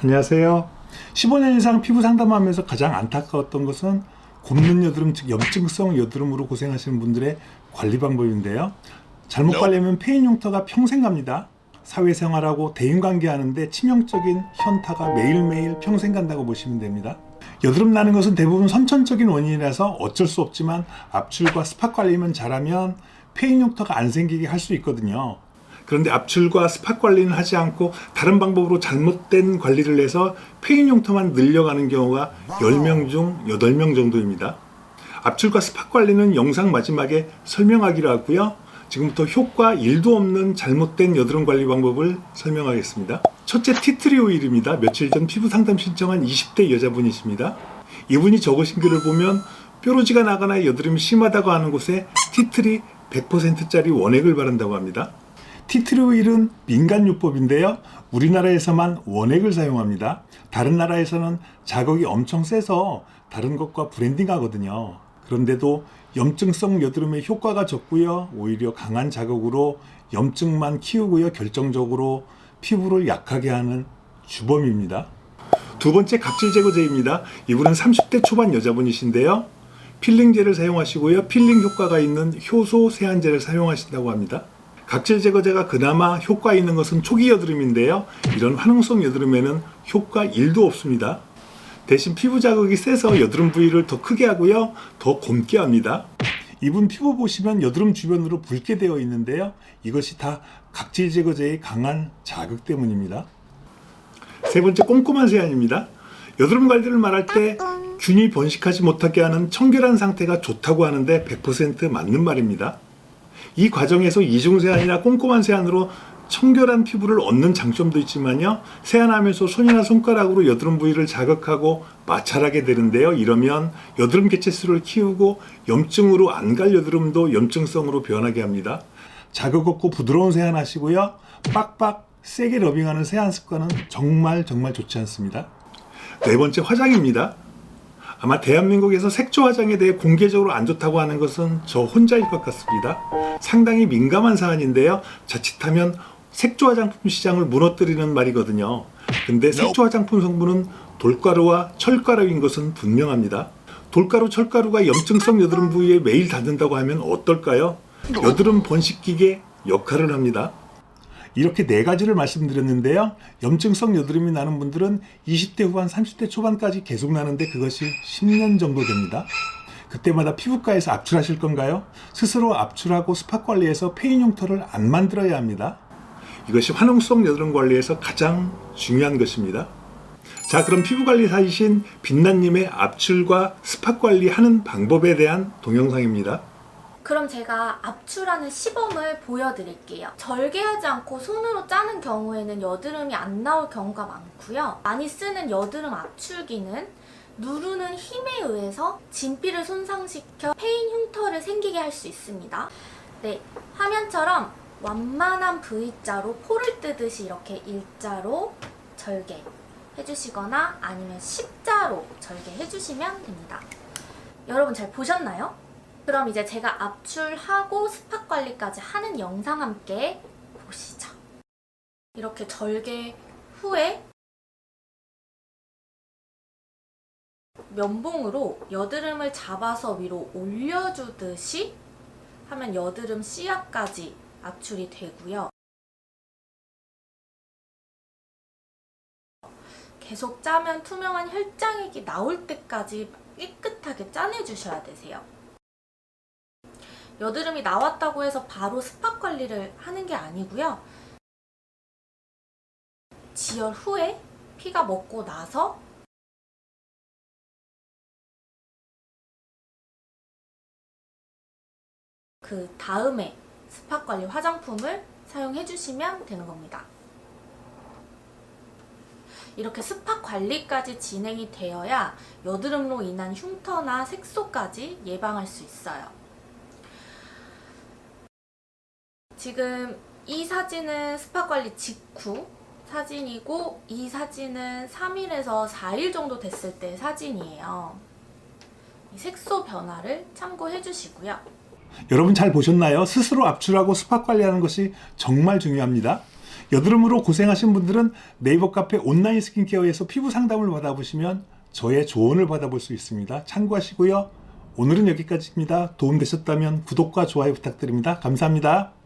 안녕하세요. 15년 이상 피부 상담하면서 가장 안타까웠던 것은 곱는 여드름, 즉 염증성 여드름으로 고생하시는 분들의 관리 방법인데요. 잘못 관리하면 폐인 흉터가 평생 갑니다. 사회생활하고 대인관계하는데 치명적인 현타가 매일매일 평생 간다고 보시면 됩니다. 여드름 나는 것은 대부분 선천적인 원인이라서 어쩔 수 없지만 압출과 스팟 관리만 잘하면 폐인 흉터가 안 생기게 할 수 있거든요. 그런데 압출과 스팟 관리는 하지 않고 다른 방법으로 잘못된 관리를 해서 폐인 흉터만 늘려가는 경우가 10명 중 8명 정도입니다. 압출과 스팟 관리는 영상 마지막에 설명하기로 하고요. 지금부터 효과 1도 없는 잘못된 여드름 관리 방법을 설명하겠습니다. 첫째, 티트리 오일입니다. 며칠 전 피부 상담 신청한 20대 여자분이십니다. 이분이 적으신 글을 보면 뾰루지가 나거나 여드름이 심하다고 하는 곳에 티트리 100%짜리 원액을 바른다고 합니다. 티트리 오일은 민간요법인데요. 우리나라에서만 원액을 사용합니다. 다른 나라에서는 자극이 엄청 세서 다른 것과 브랜딩하거든요. 그런데도 염증성 여드름에 효과가 적고요. 오히려 강한 자극으로 염증만 키우고요. 결정적으로 피부를 약하게 하는 주범입니다. 두 번째, 각질 제거제입니다. 이분은 30대 초반 여자분이신데요. 필링제를 사용하시고요. 필링 효과가 있는 효소 세안제를 사용하신다고 합니다. 각질 제거제가 그나마 효과 있는 것은 초기 여드름인데요. 이런 화농성 여드름에는 효과 1도 없습니다. 대신 피부 자극이 세서 여드름 부위를 더 크게 하고요. 더 곪게 합니다. 이분 피부 보시면 여드름 주변으로 붉게 되어 있는데요. 이것이 다 각질 제거제의 강한 자극 때문입니다. 세 번째, 꼼꼼한 세안입니다. 여드름 관리를 말할 때 균이 번식하지 못하게 하는 청결한 상태가 좋다고 하는데 100% 맞는 말입니다. 이 과정에서 이중세안이나 꼼꼼한 세안으로 청결한 피부를 얻는 장점도 있지만요. 세안하면서 손이나 손가락으로 여드름 부위를 자극하고 마찰하게 되는데요. 이러면 여드름 개체수를 키우고 염증으로 안 갈 여드름도 염증성으로 변하게 합니다. 자극 없고 부드러운 세안 하시고요. 빡빡 세게 러빙하는 세안 습관은 정말 좋지 않습니다. 네 번째, 화장입니다. 아마 대한민국에서 색조 화장에 대해 공개적으로 안 좋다고 하는 것은 저 혼자일 것 같습니다. 상당히 민감한 사안인데요. 자칫하면 색조 화장품 시장을 무너뜨리는 말이거든요. 근데 색조 화장품 성분은 돌가루와 철가루인 것은 분명합니다. 돌가루, 철가루가 염증성 여드름 부위에 매일 닿는다고 하면 어떨까요? 여드름 번식기계 역할을 합니다. 이렇게 네 가지를 말씀드렸는데요. 염증성 여드름이 나는 분들은 20대 후반, 30대 초반까지 계속 나는데 그것이 10년 정도 됩니다. 그때마다 피부과에서 압출하실 건가요? 스스로 압출하고 스팟 관리해서 폐인 흉터를 안 만들어야 합니다. 이것이 화농성 여드름 관리에서 가장 중요한 것입니다. 자, 그럼 피부관리사이신 빛나님의 압출과 스팟 관리하는 방법에 대한 동영상입니다. 그럼 제가 압출하는 시범을 보여드릴게요. 절개하지 않고 손으로 짜는 경우에는 여드름이 안 나올 경우가 많고요. 많이 쓰는 여드름 압출기는 누르는 힘에 의해서 진피를 손상시켜 폐인 흉터를 생기게 할 수 있습니다. 네, 화면처럼 완만한 V자로 포를 뜨듯이 이렇게 일자로 절개 해주시거나 아니면 십자로 절개해주시면 됩니다. 여러분 잘 보셨나요? 그럼 이제 제가 압출하고 스팟 관리까지 하는 영상 함께 보시죠. 이렇게 절개 후에 면봉으로 여드름을 잡아서 위로 올려주듯이 하면 여드름 씨앗까지 압출이 되고요. 계속 짜면 투명한 혈장액이 나올 때까지 깨끗하게 짜내주셔야 되세요. 여드름이 나왔다고 해서 바로 스팟 관리를 하는 게 아니고요. 지혈 후에 피가 먹고 나서 그 다음에 스팟 관리 화장품을 사용해 주시면 되는 겁니다. 이렇게 스팟 관리까지 진행이 되어야 여드름으로 인한 흉터나 색소까지 예방할 수 있어요. 지금 이 사진은 스팟 관리 직후 사진이고 이 사진은 3일에서 4일 정도 됐을 때 사진이에요. 이 색소 변화를 참고해 주시고요. 여러분 잘 보셨나요? 스스로 압출하고 스팟 관리하는 것이 정말 중요합니다. 여드름으로 고생하신 분들은 네이버 카페 온라인 스킨케어에서 피부 상담을 받아보시면 저의 조언을 받아볼 수 있습니다. 참고하시고요. 오늘은 여기까지입니다. 도움되셨다면 구독과 좋아요 부탁드립니다. 감사합니다.